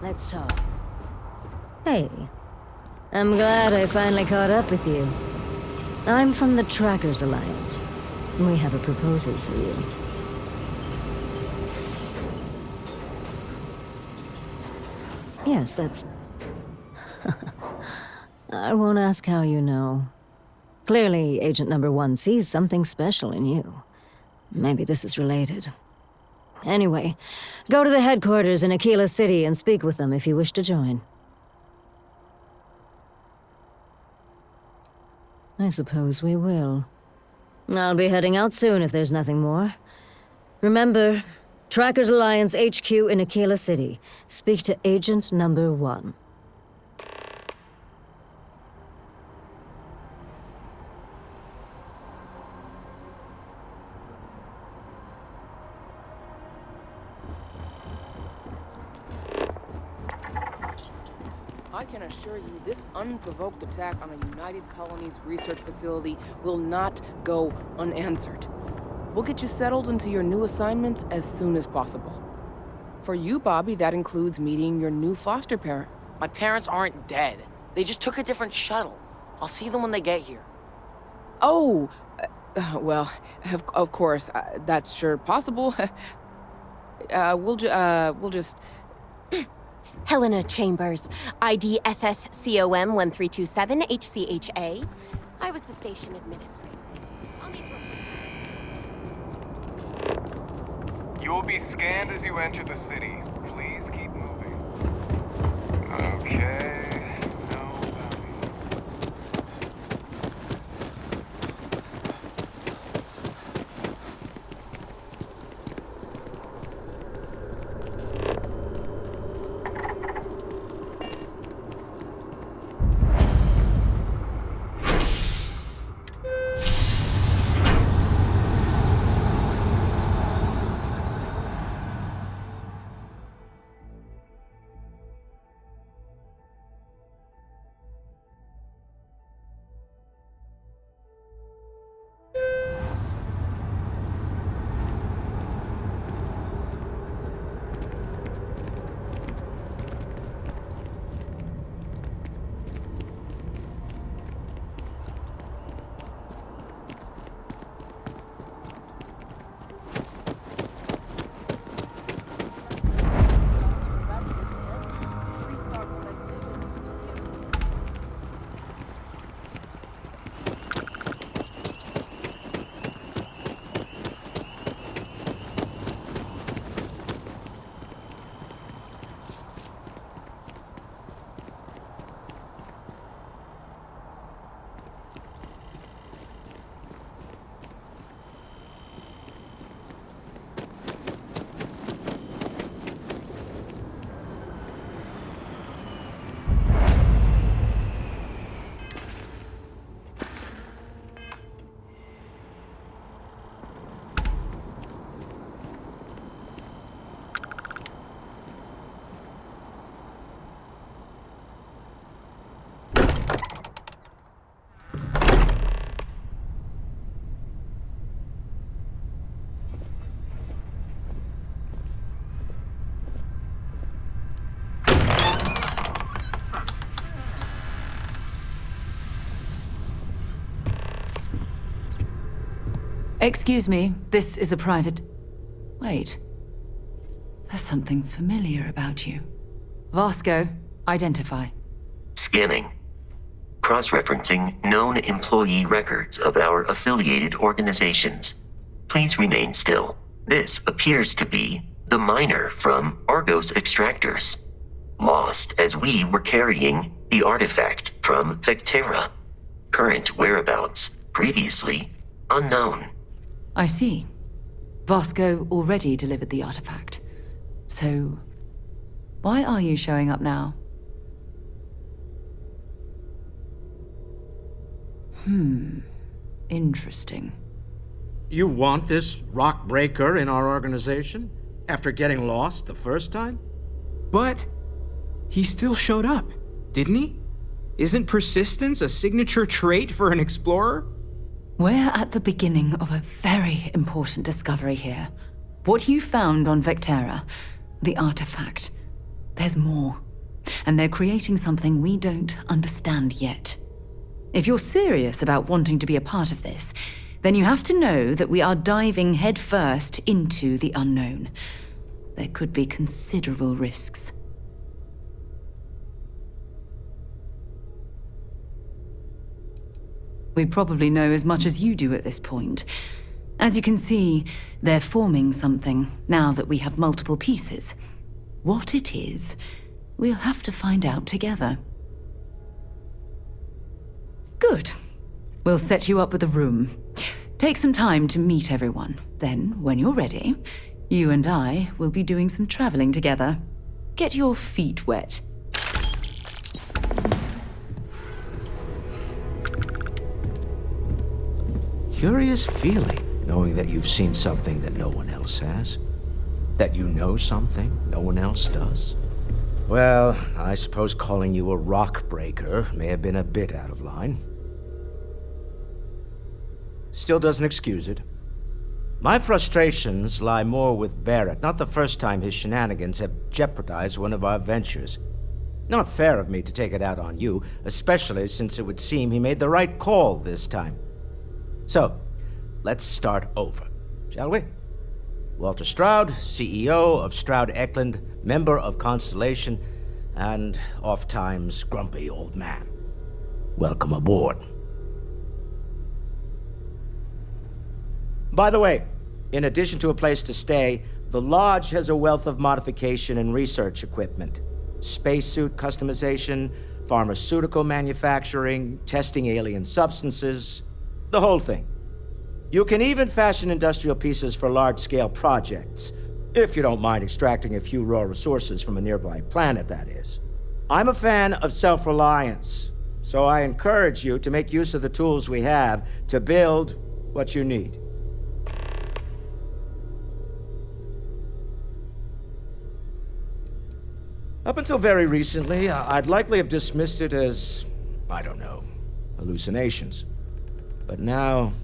Let's talk. Hey. I'm glad I finally caught up with you. I'm from the Trackers Alliance. We have a proposal for you. Yes, that's... I won't ask how you know. Clearly, Agent Number 1 sees something special in you. Maybe this is related. Anyway, go to the headquarters in Aquila City and speak with them if you wish to join. I suppose we will. I'll be heading out soon if there's nothing more. Remember, Trackers Alliance HQ in Aquila City. Speak to Agent Number 1. I can assure you this unprovoked attack on a United Colonies research facility will not go unanswered. We'll get you settled into your new assignments as soon as possible. For you, Bobby, that includes meeting your new foster parent. My parents aren't dead. They just took a different shuttle. I'll see them when they get here. Oh, well, of course, that's sure possible. We'll just... Helena Chambers, ID SSCOM 1327 HCHA. I was the station administrator. I'll need to... You will be scanned as you enter the city. Please keep moving. Okay. No. Excuse me, this is a private... Wait. There's something familiar about you. Vasco, identify. Scanning. Cross-referencing known employee records of our affiliated organizations. Please remain still. This appears to be the miner from Argos Extractors. Lost as we were carrying the artifact from Vectera. Current whereabouts, previously unknown. I see. Vasco already delivered the artifact. So, why are you showing up now? Interesting. You want this rock breaker in our organization? After getting lost the first time? But he still showed up, didn't he? Isn't persistence a signature trait for an explorer? We're at the beginning of a very important discovery here. What you found on Vectera, the artifact, There's more. And they're creating something we don't understand yet. If you're serious about wanting to be a part of this, then you have to know that we are diving headfirst into the unknown. There could be considerable risks. We probably know as much as you do at this point. As you can see, they're forming something now that we have multiple pieces. What it is, we'll have to find out together. Good. We'll set you up with a room. Take some time to meet everyone. Then, when you're ready, you and I will be doing some traveling together. Get your feet wet. Curious feeling, knowing that you've seen something that no one else has. That you know something no one else does. Well, I suppose calling you a rock breaker may have been a bit out of line. Still doesn't excuse it. My frustrations lie more with Barrett, not the first time his shenanigans have jeopardized one of our ventures. Not fair of me to take it out on you, especially since it would seem he made the right call this time. So, let's start over, shall we? Walter Stroud, CEO of Stroud-Eklund, member of Constellation, and oft-times grumpy old man. Welcome aboard. By the way, in addition to a place to stay, the Lodge has a wealth of modification and research equipment. Spacesuit customization, pharmaceutical manufacturing, testing alien substances, the whole thing. You can even fashion industrial pieces for large-scale projects, if you don't mind extracting a few raw resources from a nearby planet, that is. I'm a fan of self-reliance, so I encourage you to make use of the tools we have to build what you need. Up until very recently, I'd likely have dismissed it as, I don't know, hallucinations. But now,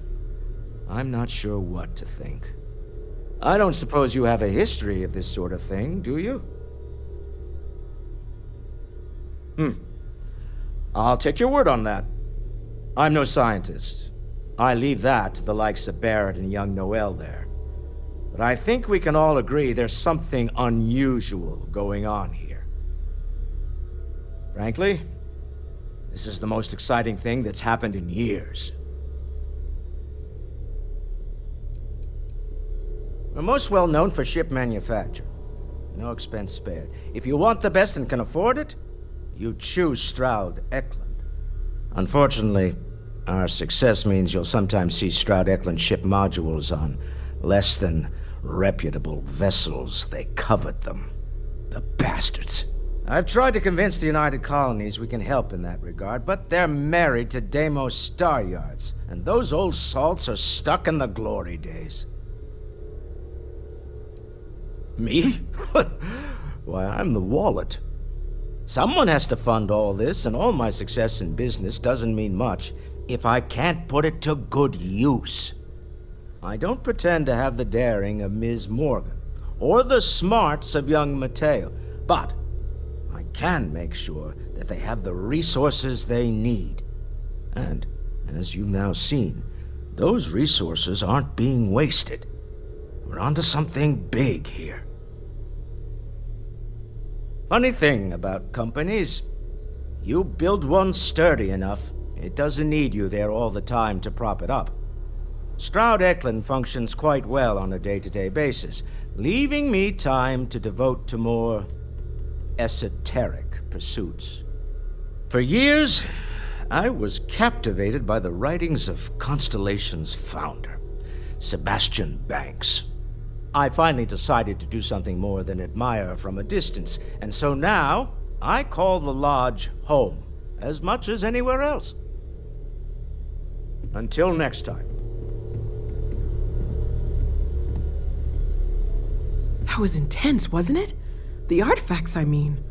I'm not sure what to think. I don't suppose you have a history of this sort of thing, do you? I'll take your word on that. I'm no scientist. I leave that to the likes of Barrett and young Noel there. But I think we can all agree there's something unusual going on here. Frankly, this is the most exciting thing that's happened in years. We're most well known for ship manufacture. No expense spared. If you want the best and can afford it, you choose Stroud-Eklund. Unfortunately, our success means you'll sometimes see Stroud-Eklund ship modules on less than reputable vessels. They covet them. The bastards. I've tried to convince the United Colonies we can help in that regard, but they're married to Deimos Star Yards, and those old salts are stuck in the glory days. Me? Why, I'm the wallet. Someone has to fund all this, and all my success in business doesn't mean much if I can't put it to good use. I don't pretend to have the daring of Ms. Morgan, or the smarts of young Mateo, but I can make sure that they have the resources they need. And, as you've now seen, those resources aren't being wasted. We're onto something big here. Funny thing about companies, you build one sturdy enough, it doesn't need you there all the time to prop it up. Stroud-Eklund functions quite well on a day-to-day basis, leaving me time to devote to more esoteric pursuits. For years, I was captivated by the writings of Constellation's founder, Sebastian Banks. I finally decided to do something more than admire from a distance, and so now I call the Lodge home, as much as anywhere else. Until next time. That was intense, wasn't it? The artifacts, I mean.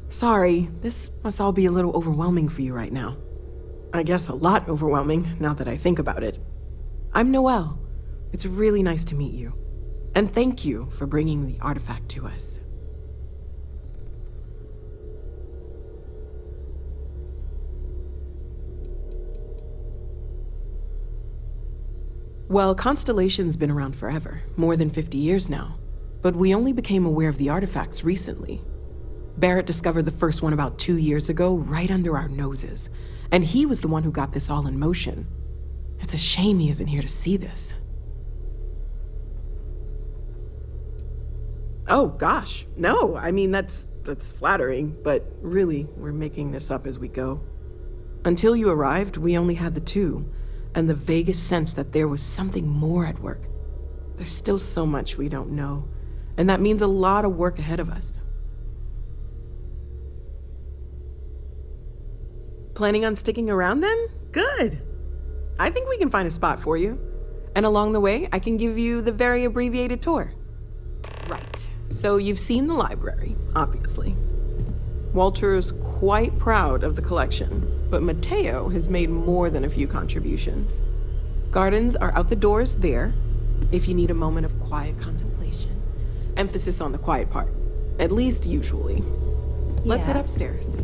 Sorry, this must all be a little overwhelming for you right now. I guess a lot overwhelming, now that I think about it. I'm Noel. It's really nice to meet you. And thank you for bringing the artifact to us. Well, Constellation's been around forever, more than 50 years now. But we only became aware of the artifacts recently. Barrett discovered the first one about 2 years ago, right under our noses. And he was the one who got this all in motion. It's a shame he isn't here to see this. Oh, gosh. No, I mean, that's flattering, but really, we're making this up as we go. Until you arrived, we only had the two, and the vaguest sense that there was something more at work. There's still so much we don't know, and that means a lot of work ahead of us. Planning on sticking around then? Good. I think we can find a spot for you. And along the way, I can give you the very abbreviated tour. Right. So you've seen the library, obviously. Walter's quite proud of the collection, but Mateo has made more than a few contributions. Gardens are out the doors there, if you need a moment of quiet contemplation. Emphasis on the quiet part, at least usually. Let's head upstairs.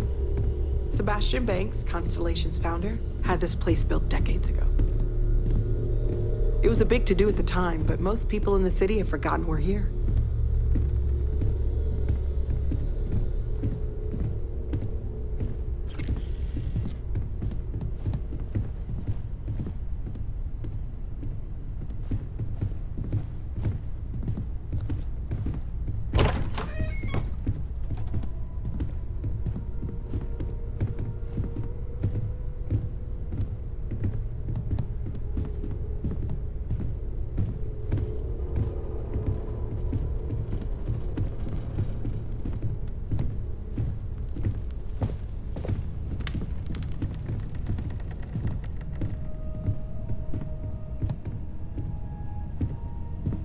Sebastian Banks, Constellation's founder, had this place built decades ago. It was a big to-do at the time, but most people in the city have forgotten we're here.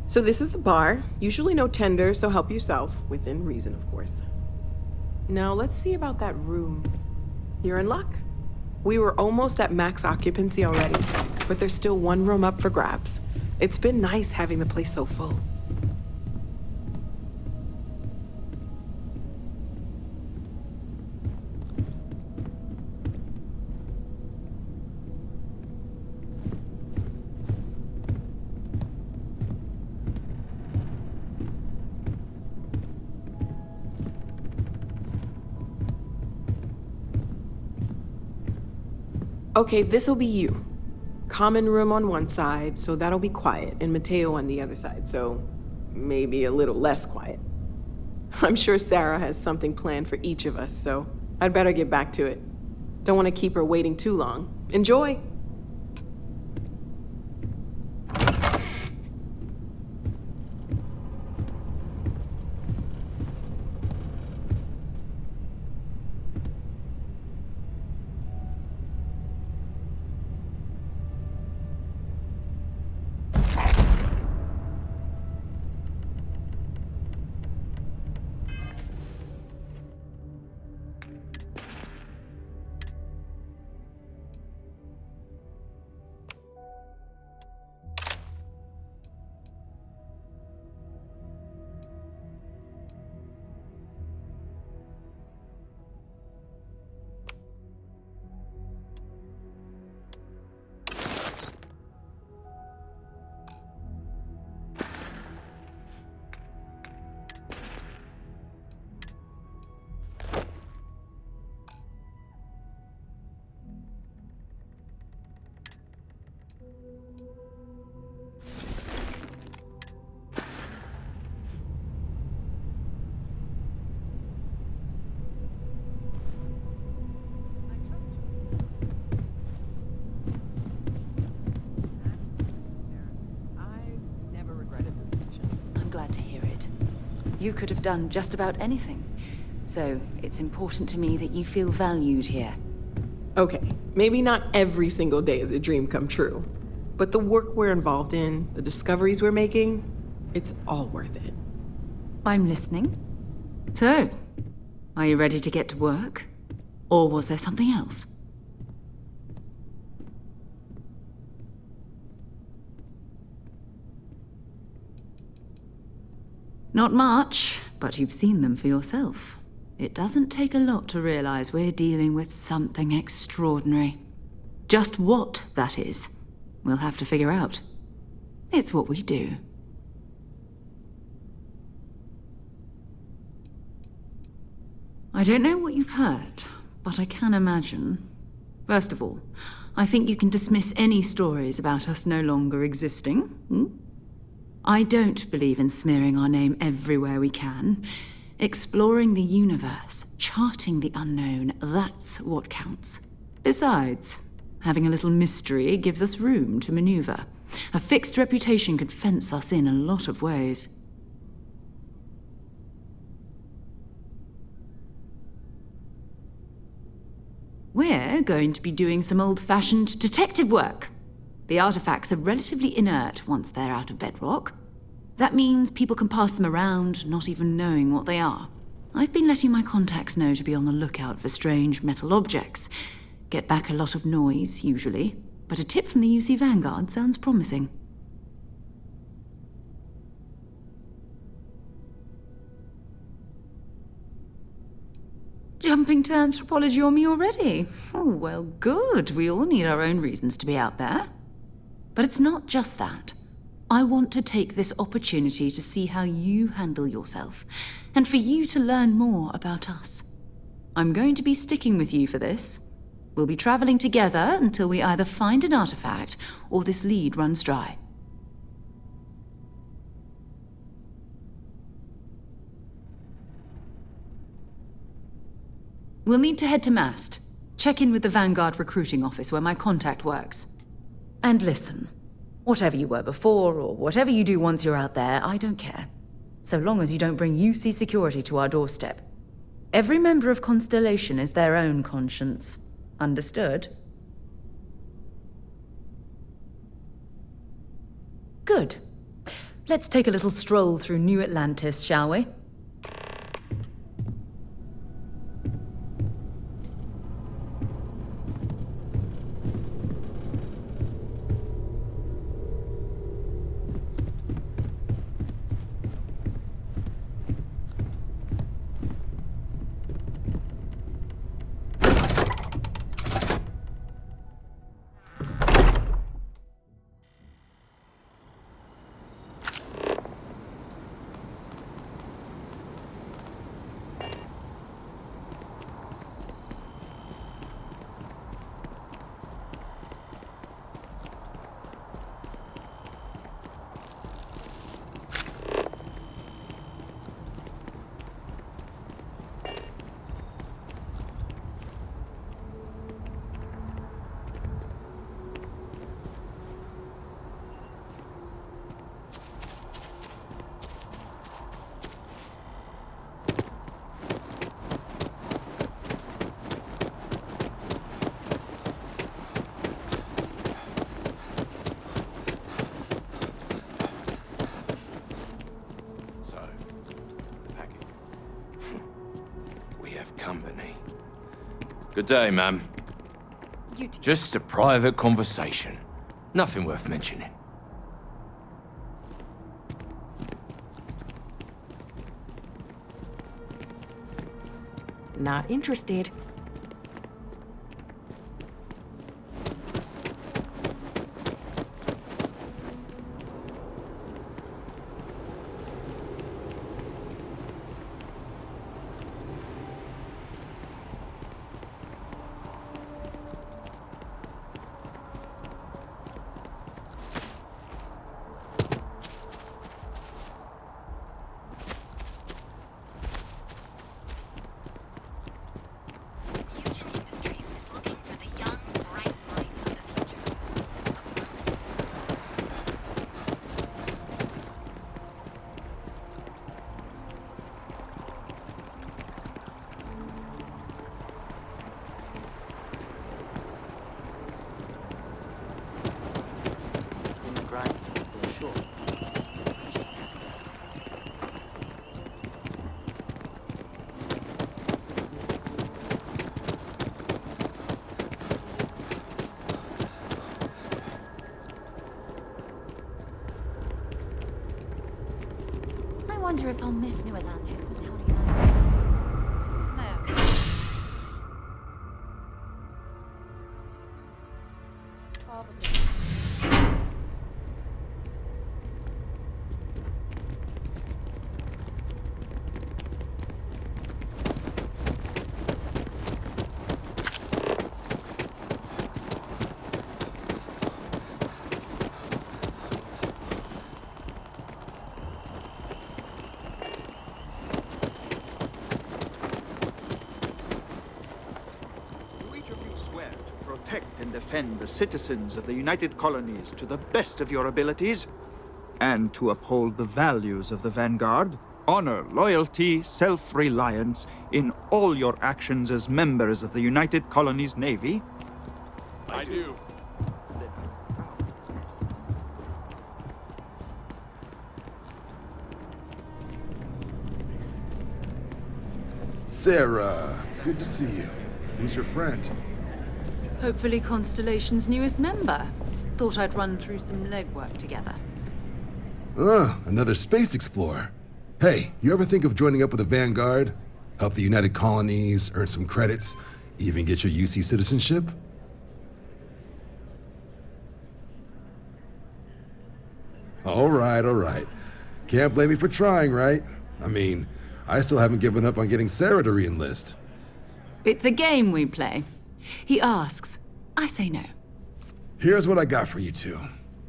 So this is the bar. Usually no tender, so help yourself. Within reason, of course. Now let's see about that room. You're in luck. We were almost at max occupancy already, but there's still one room up for grabs. It's been nice having the place so full. Okay, this'll be you. Common room on one side, so that'll be quiet, and Mateo on the other side, so maybe a little less quiet. I'm sure Sarah has something planned for each of us, so I'd better get back to it. Don't want to keep her waiting too long. Enjoy! You could have done just about anything. So it's important to me that you feel valued here. Okay, maybe not every single day is a dream come true, but the work we're involved in, the discoveries we're making, it's all worth it. I'm listening. So, are you ready to get to work? Or was there something else? Not much, but you've seen them for yourself. It doesn't take a lot to realize we're dealing with something extraordinary. Just what that is, we'll have to figure out. It's what we do. I don't know what you've heard, but I can imagine. First of all, I think you can dismiss any stories about us no longer existing. I don't believe in smearing our name everywhere we can. Exploring the universe, charting the unknown, that's what counts. Besides, having a little mystery gives us room to maneuver. A fixed reputation could fence us in a lot of ways. We're going to be doing some old-fashioned detective work. The artifacts are relatively inert once they're out of bedrock. That means people can pass them around, not even knowing what they are. I've been letting my contacts know to be on the lookout for strange metal objects. Get back a lot of noise, usually, but a tip from the UC Vanguard sounds promising. Jumping to anthropology on me already? Oh, well, good. We all need our own reasons to be out there. But it's not just that. I want to take this opportunity to see how you handle yourself, and for you to learn more about us. I'm going to be sticking with you for this. We'll be traveling together until we either find an artifact or this lead runs dry. We'll need to head to Mast. Check in with the Vanguard recruiting office where my contact works. And listen, whatever you were before, or whatever you do once you're out there, I don't care. So long as you don't bring UC security to our doorstep. Every member of Constellation is their own conscience. Understood? Good. Let's take a little stroll through New Atlantis, shall we? Company. Good day, ma'am. Just a private conversation. Nothing worth mentioning. Not interested. I wonder if I'll miss New Atlantis when Tony and I... No. Probably. protect and defend the citizens of the United Colonies to the best of your abilities, and to uphold the values of the Vanguard, honor, loyalty, self-reliance in all your actions as members of the United Colonies Navy? I do. Sarah, good to see you. Who's your friend? Hopefully Constellation's newest member. Thought I'd run through some legwork together. Another space explorer. Hey, you ever think of joining up with the Vanguard? Help the United Colonies, earn some credits, even get your UC citizenship? All right. Can't blame me for trying, right? I mean, I still haven't given up on getting Sarah to re-enlist. It's a game we play. He asks, I say no. Here's what I got for you two.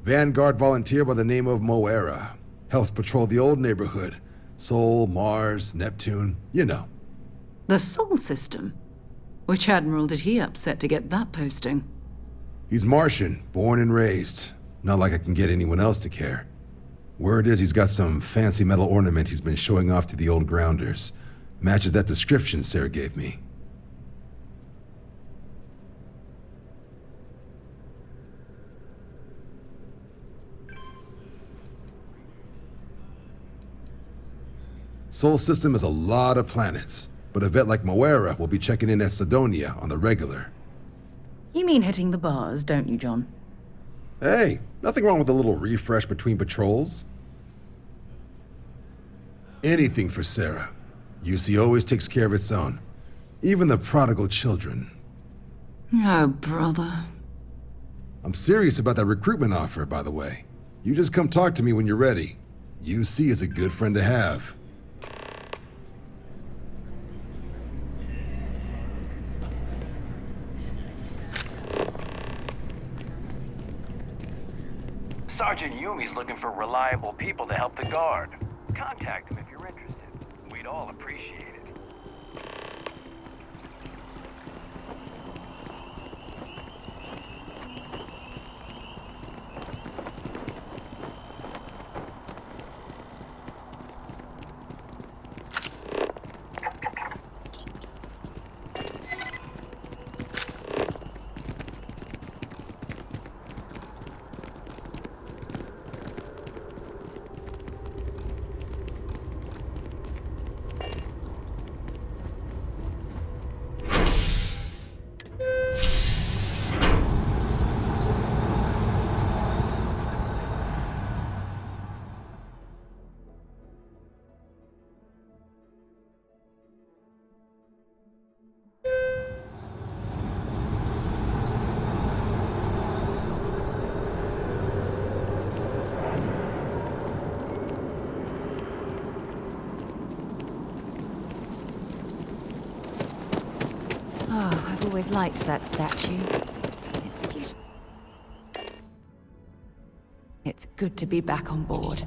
Vanguard volunteer by the name of Moera. Helps patrol the old neighborhood. Sol, Mars, Neptune, you know. The Sol system? Which admiral did he upset to get that posting? He's Martian, born and raised. Not like I can get anyone else to care. Word is he's got some fancy metal ornament he's been showing off to the old grounders. Matches that description Sarah gave me. Sol system has a lot of planets, but a vet like Moera will be checking in at Sidonia on the regular. You mean hitting the bars, don't you, John? Hey, nothing wrong with a little refresh between patrols. Anything for Sarah. UC always takes care of its own. Even the prodigal children. Oh, brother. I'm serious about that recruitment offer, by the way. You just come talk to me when you're ready. UC is a good friend to have. Sergeant Yumi's looking for reliable people to help the Guard. Contact him if you're interested. We'd all appreciate it. Oh, I've always liked that statue. It's beautiful. It's good to be back on board.